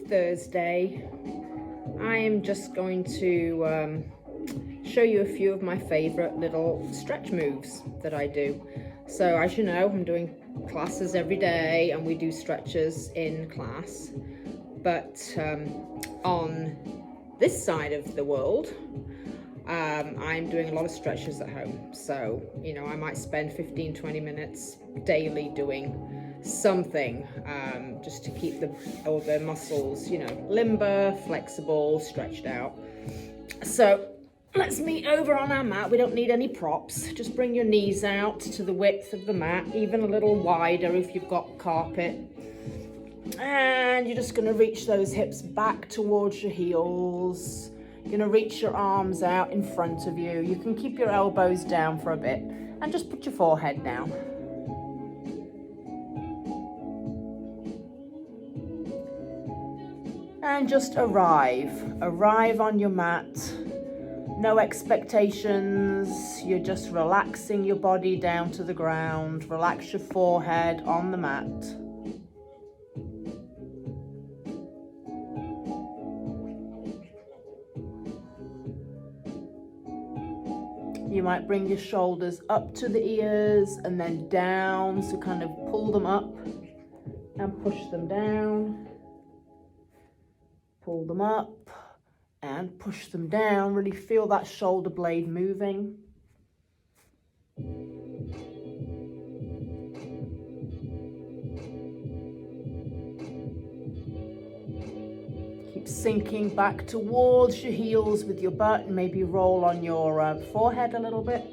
Thursday, I am just going to show you a few of my favorite little stretch moves that I do. So as you know, I'm doing classes every day and we do stretches in class, but on this side of the world, I'm doing a lot of stretches at home. So, you know, I might spend 15-20 minutes daily doing something just to keep all the muscles, you know, limber, flexible, stretched out. So let's meet over on our mat. We don't need any props. Just bring your knees out to the width of the mat, even a little wider if you've got carpet. And you're just going to reach those hips back towards your heels. You're going to reach your arms out in front of you. You can keep your elbows down for a bit and just put your forehead down. And just arrive on your mat. No expectations. You're just relaxing your body down to the ground. Relax your forehead on the mat. You might bring your shoulders up to the ears and then down, so kind of pull them up and push them down. Pull them up and push them down. Really feel that shoulder blade moving. Keep sinking back towards your heels with your butt and maybe roll on your forehead a little bit.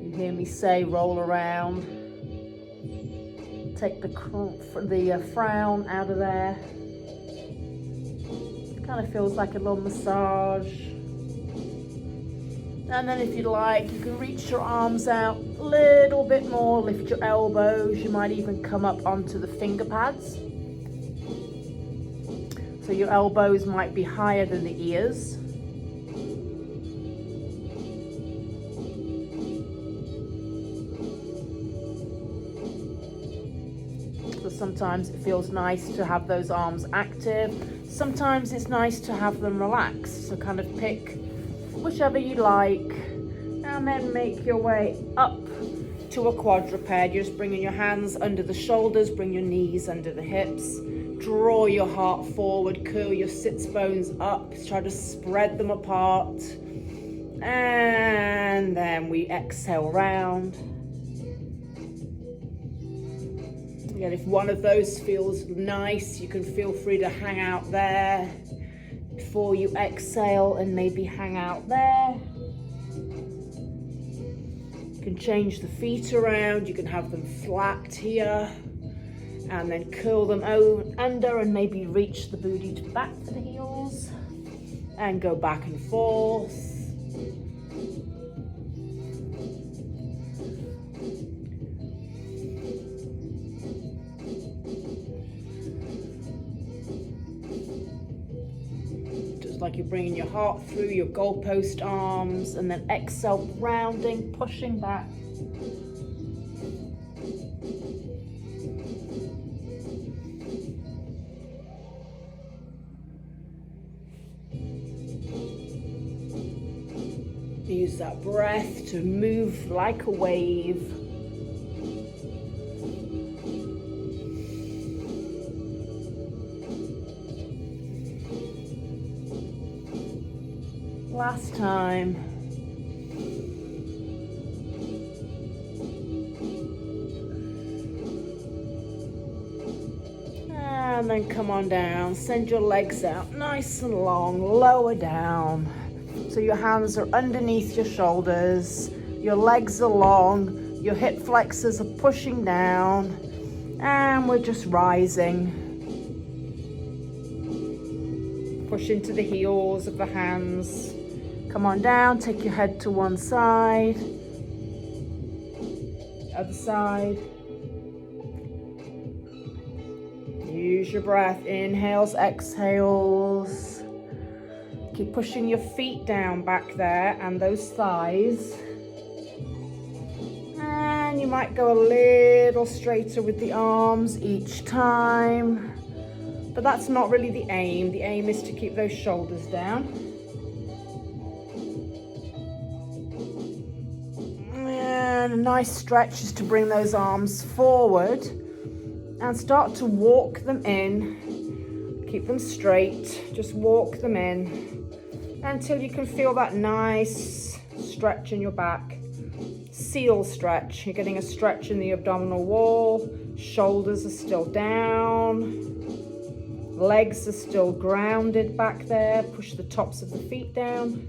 You hear me say roll around. Take the frown out of there. It kind of feels like a little massage. And then if you like, you can reach your arms out a little bit more, lift your elbows. You might even come up onto the finger pads. So your elbows might be higher than the ears. So sometimes it feels nice to have those arms active. Sometimes it's nice to have them relaxed. So kind of pick whichever you like and then make your way up to a quadruped. You're just bringing your hands under the shoulders, bring your knees under the hips, draw your heart forward, curl your sits bones up, try to spread them apart, and then we exhale round. Again, if one of those feels nice, you can feel free to hang out there before you exhale and maybe hang out there. You can change the feet around. You can have them flat here and then curl them under and maybe reach the booty back to the heels and go back and forth. Like you're bringing your heart through your goalpost arms, and then exhale, rounding, pushing back. Use that breath to move like a wave. Last time. And then come on down. Send your legs out nice and long. Lower down. So your hands are underneath your shoulders. Your legs are long. Your hip flexors are pushing down. And we're just rising. Push into the heels of the hands. Come on down, take your head to one side, other side. Use your breath, inhales, exhales. Keep pushing your feet down back there and those thighs. And you might go a little straighter with the arms each time, but that's not really the aim. The aim is to keep those shoulders down. And a nice stretch is to bring those arms forward and start to walk them in. Keep them straight, just walk them in until you can feel that nice stretch in your back. Seal stretch. You're getting a stretch in the abdominal wall. Shoulders are still down. Legs are still grounded back there. Push the tops of the feet down.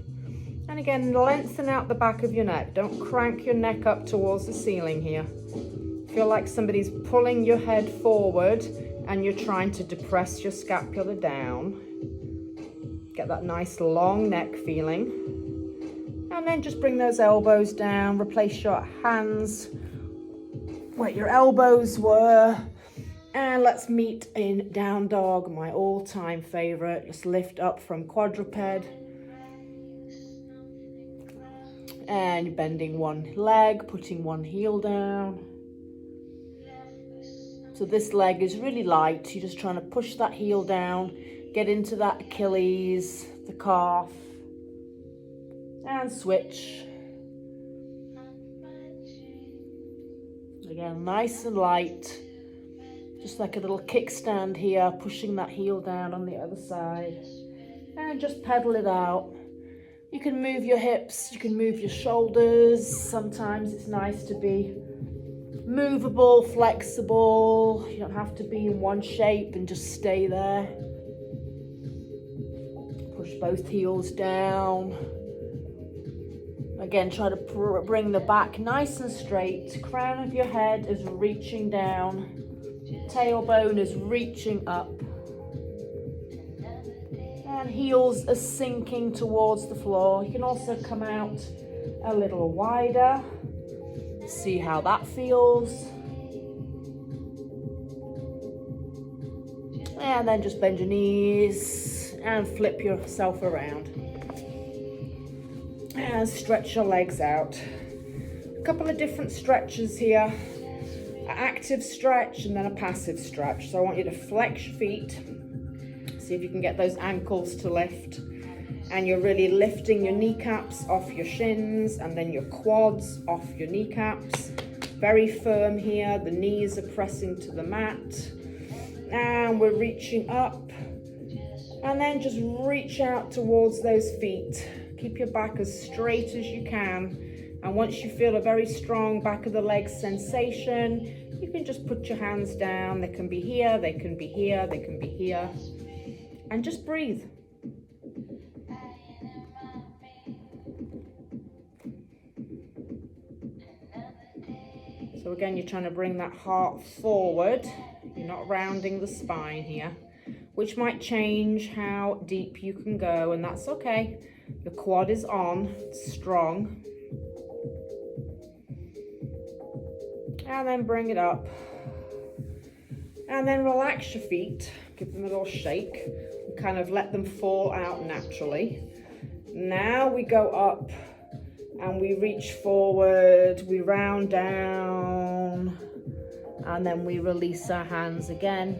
And again, lengthen out the back of your neck. Don't crank your neck up towards the ceiling here. Feel like somebody's pulling your head forward and you're trying to depress your scapula down. Get that nice long neck feeling. And then just bring those elbows down. Replace your hands where your elbows were. And let's meet in down dog, my all-time favorite. Just lift up from quadruped. And bending one leg, putting one heel down. So this leg is really light. You're just trying to push that heel down, get into that Achilles, the calf, and switch. Again, nice and light. Just like a little kickstand here, pushing that heel down on the other side. And just pedal it out. You can move your hips, you can move your shoulders. Sometimes it's nice to be movable, flexible. You don't have to be in one shape and just stay there. Push both heels down. Again, try to bring the back nice and straight. Crown of your head is reaching down. Tailbone is reaching up. And heels are sinking towards the floor. You can also come out a little wider. See how that feels. And then just bend your knees and flip yourself around. And stretch your legs out. A couple of different stretches here. An active stretch and then a passive stretch. So I want you to flex your feet. See if you can get those ankles to lift. And you're really lifting your kneecaps off your shins and then your quads off your kneecaps. Very firm here. The knees are pressing to the mat. And we're reaching up. And then just reach out towards those feet. Keep your back as straight as you can. And once you feel a very strong back of the leg sensation, you can just put your hands down. They can be here, they can be here, they can be here. And just breathe. So again, you're trying to bring that heart forward. You're not rounding the spine here, which might change how deep you can go, and that's okay. Your quad is on, it's strong. And then bring it up. And then relax your feet. Give them a little shake. And kind of let them fall out naturally. Now we go up and we reach forward. We round down. And then we release our hands again.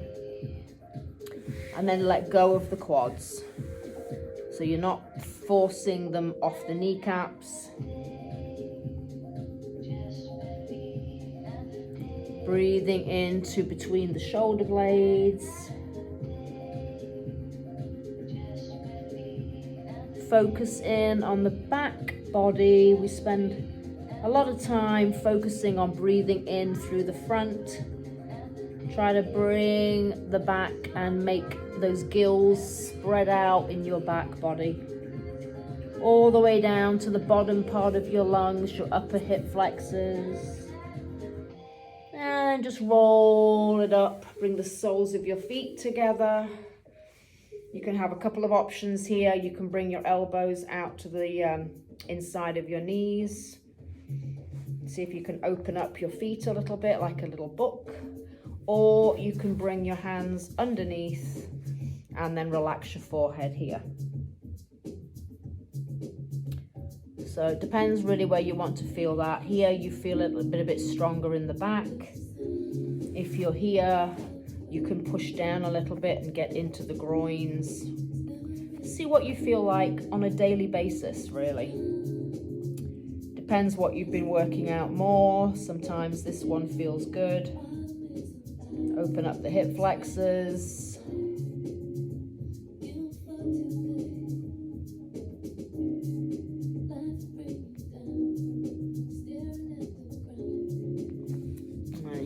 And then let go of the quads. So you're not forcing them off the kneecaps. Breathing into between the shoulder blades. Focus in on the back body. We spend a lot of time focusing on breathing in through the front. Try to bring the back and make those gills spread out in your back body. All the way down to the bottom part of your lungs, your upper hip flexors. And just roll it up. Bring the soles of your feet together. You can have a couple of options here. You can bring your elbows out to the inside of your knees. See if you can open up your feet a little bit like a little book. Or you can bring your hands underneath and then relax your forehead here. So it depends really where you want to feel that. Here you feel it a bit stronger in the back. If you're here, you can push down a little bit and get into the groins. See what you feel like on a daily basis, really. Depends what you've been working out more. Sometimes this one feels good. Open up the hip flexors.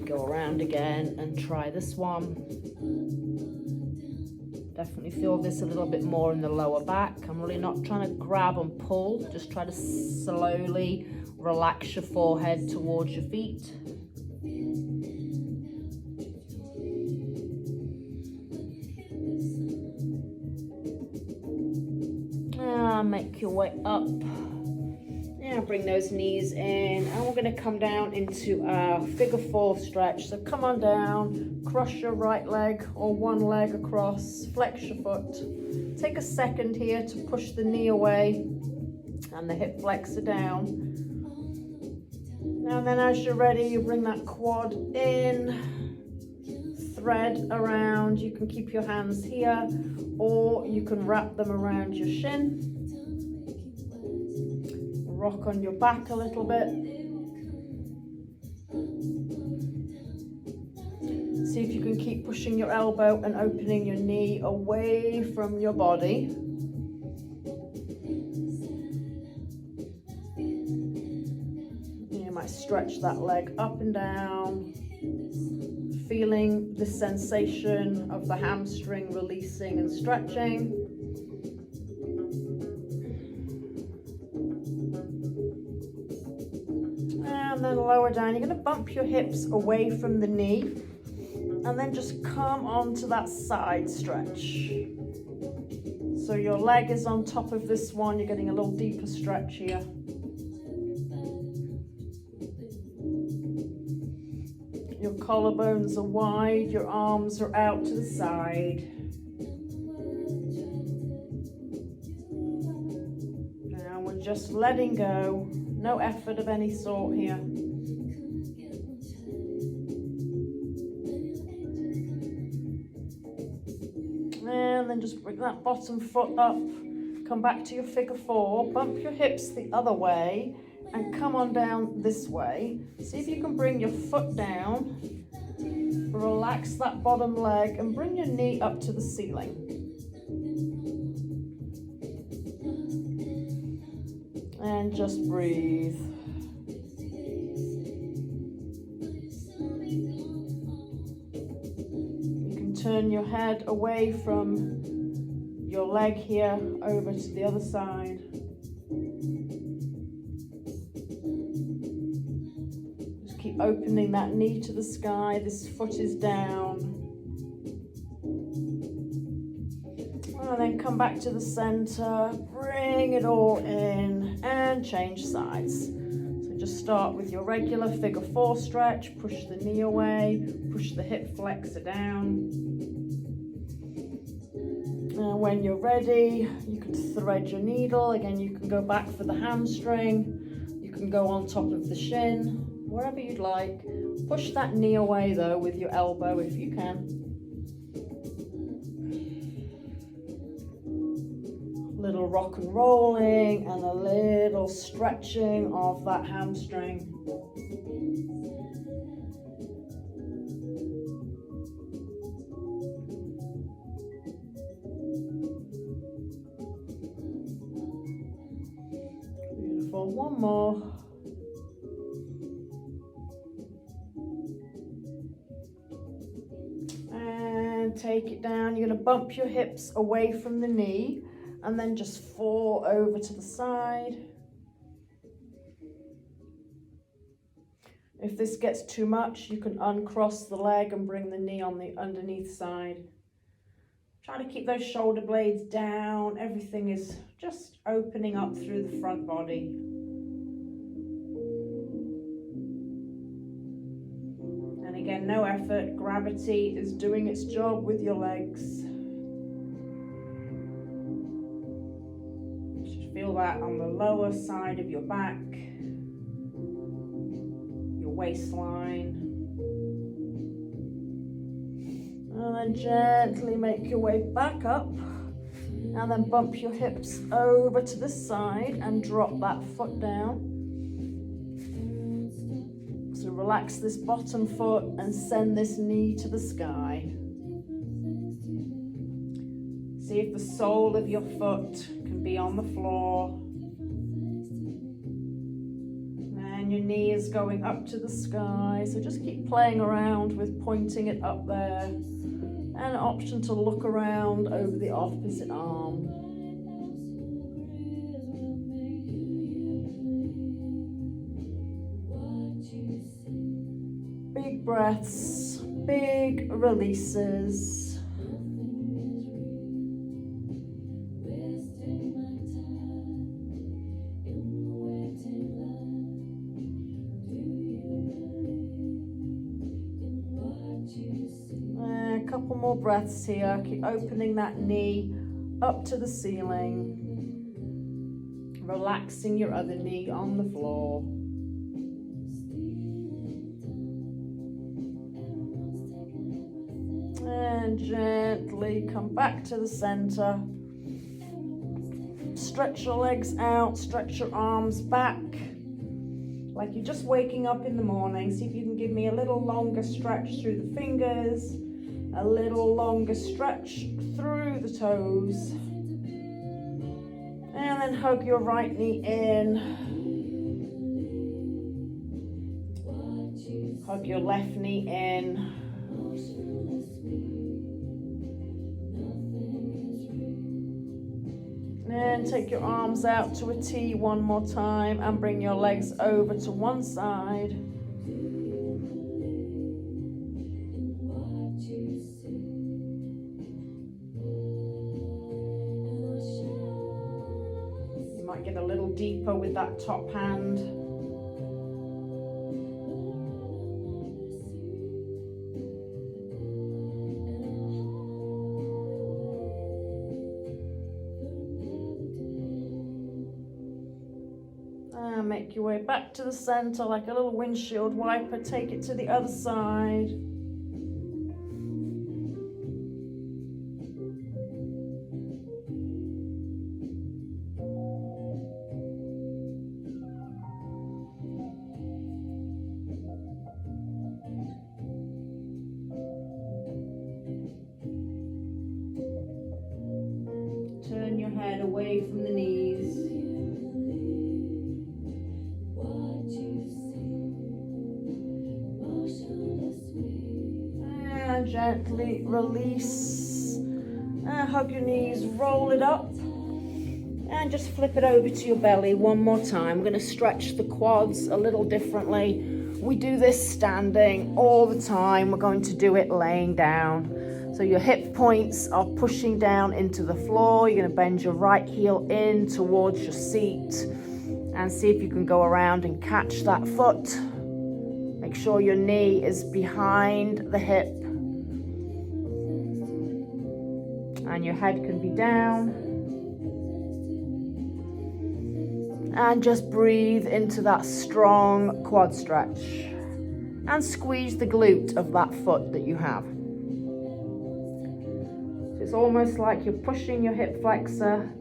Go around again and try this one. Definitely feel this a little bit more in the lower back. I'm really not trying to grab and pull, just try to slowly relax your forehead towards your feet. Make your way up. Now bring those knees in, and we're going to come down into our figure 4 stretch. So come on down, cross your right leg or one leg across, flex your foot. Take a second here to push the knee away and the hip flexor down. And then as you're ready, you bring that quad in, thread around. You can keep your hands here, or you can wrap them around your shin. Rock on your back a little bit. See if you can keep pushing your elbow and opening your knee away from your body. You might stretch that leg up and down, feeling the sensation of the hamstring releasing and stretching. And then lower down. You're going to bump your hips away from the knee and then just come onto that side stretch. So your leg is on top of this one. You're getting a little deeper stretch here. Your collarbones are wide, your arms are out to the side. Now we're just letting go. No effort of any sort here. And then just bring that bottom foot up. Come back to your figure 4. Bump your hips the other way and come on down this way. See if you can bring your foot down. Relax that bottom leg and bring your knee up to the ceiling. And just breathe. You can turn your head away from your leg here over to the other side. Just keep opening that knee to the sky. This foot is down. And then come back to the center, bring it all in and change sides. So just start with your regular figure 4 stretch, push the knee away, push the hip flexor down. And when you're ready, you can thread your needle. Again, you can go back for the hamstring, you can go on top of the shin, wherever you'd like. Push that knee away though with your elbow if you can. Little rock and rolling and a little stretching of that hamstring. Beautiful. One more. And take it down. You're going to bump your hips away from the knee. And then just fall over to the side. If this gets too much, you can uncross the leg and bring the knee on the underneath side. Try to keep those shoulder blades down. Everything is just opening up through the front body. And again, no effort. Gravity is doing its job with your legs. Feel that on the lower side of your back, your waistline. And then gently make your way back up, and then bump your hips over to the side and drop that foot down. So relax this bottom foot and send this knee to the sky. See if the sole of your foot can be on the floor. And your knee is going up to the sky. So just keep playing around with pointing it up there. And an option to look around over the opposite arm. Big breaths, big releases. A couple more breaths here. Keep opening that knee up to the ceiling. Relaxing your other knee on the floor. And gently come back to the center. Stretch your legs out, stretch your arms back. Like you're just waking up in the morning. See if you can give me a little longer stretch through the fingers, a little longer stretch through the toes. And then hug your right knee in. Hug your left knee in. And take your arms out to a T one more time and bring your legs over to one side. You might get a little deeper with that top hand. Make your way back to the center like a little windshield wiper. Take it to the other side. Turn your head away from the knees. And gently release. Hug your knees, roll it up. And just flip it over to your belly one more time. We're going to stretch the quads a little differently. We do this standing all the time. We're going to do it laying down. So your hip points are pushing down into the floor. You're going to bend your right heel in towards your seat. And see if you can go around and catch that foot. Make sure your knee is behind the hip. And your head can be down. And just breathe into that strong quad stretch. And squeeze the glute of that foot that you have. So it's almost like you're pushing your hip flexor,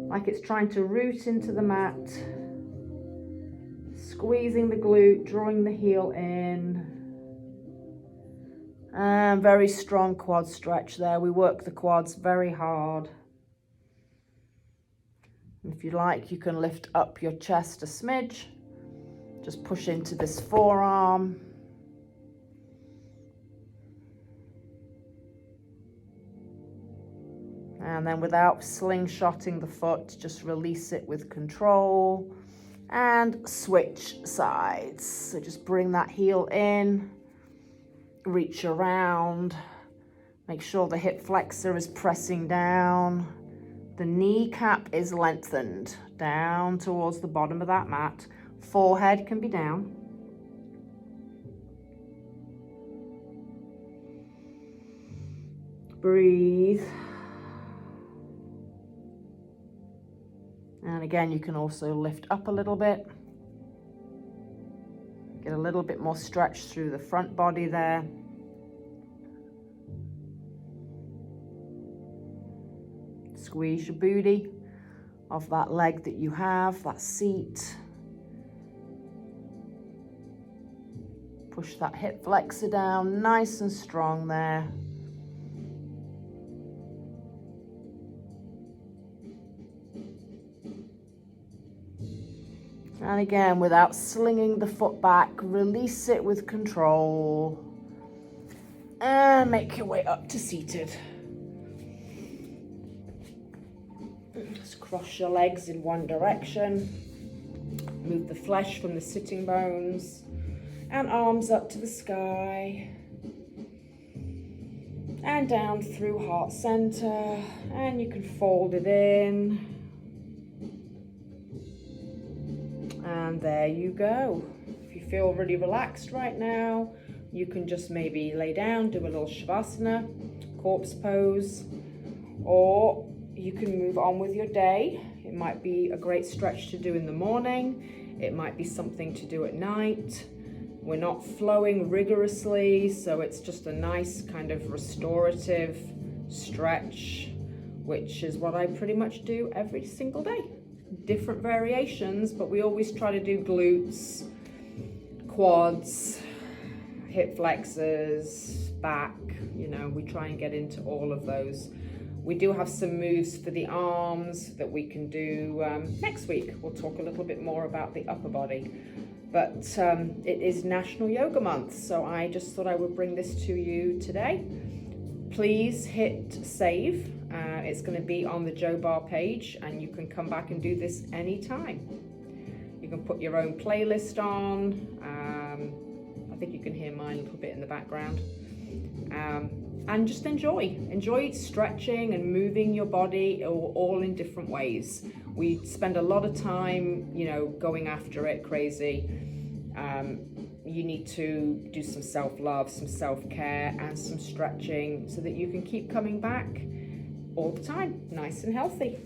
like it's trying to root into the mat. Squeezing the glute, drawing the heel in. And very strong quad stretch there. We work the quads very hard. If you like, you can lift up your chest a smidge. Just push into this forearm. And then without slingshotting the foot, just release it with control. And switch sides. So just bring that heel in. Reach around. Make sure the hip flexor is pressing down. The kneecap is lengthened down towards the bottom of that mat. Forehead can be down. Breathe. And again, you can also lift up a little bit. Get a little bit more stretch through the front body there. Squeeze your booty off that leg that you have, that seat. Push that hip flexor down, nice and strong there. And again, without slinging the foot back, release it with control. And make your way up to seated. Just cross your legs in one direction. Move the flesh from the sitting bones. And arms up to the sky. And down through heart center. And you can fold it in. And there you go. If you feel really relaxed right now, you can just maybe lay down, do a little shavasana, corpse pose, or you can move on with your day. It might be a great stretch to do in the morning. It might be something to do at night. We're not flowing rigorously, so it's just a nice kind of restorative stretch, which is what I pretty much do every single day. Different variations, but we always try to do glutes, quads, hip flexors, back, you know, we try and get into all of those. We do have some moves for the arms that we can do next week. We'll talk a little bit more about the upper body, but it is National Yoga Month, so I just thought I would bring this to you today. Please hit save. It's going to be on the Joe Bar page, and you can come back and do this anytime. You can put your own playlist on. I think you can hear mine a little bit in the background. And just enjoy stretching and moving your body all in different ways. We spend a lot of time, you know, going after it crazy. You need to do some self-love, some self-care, and some stretching so that you can keep coming back all the time, nice and healthy.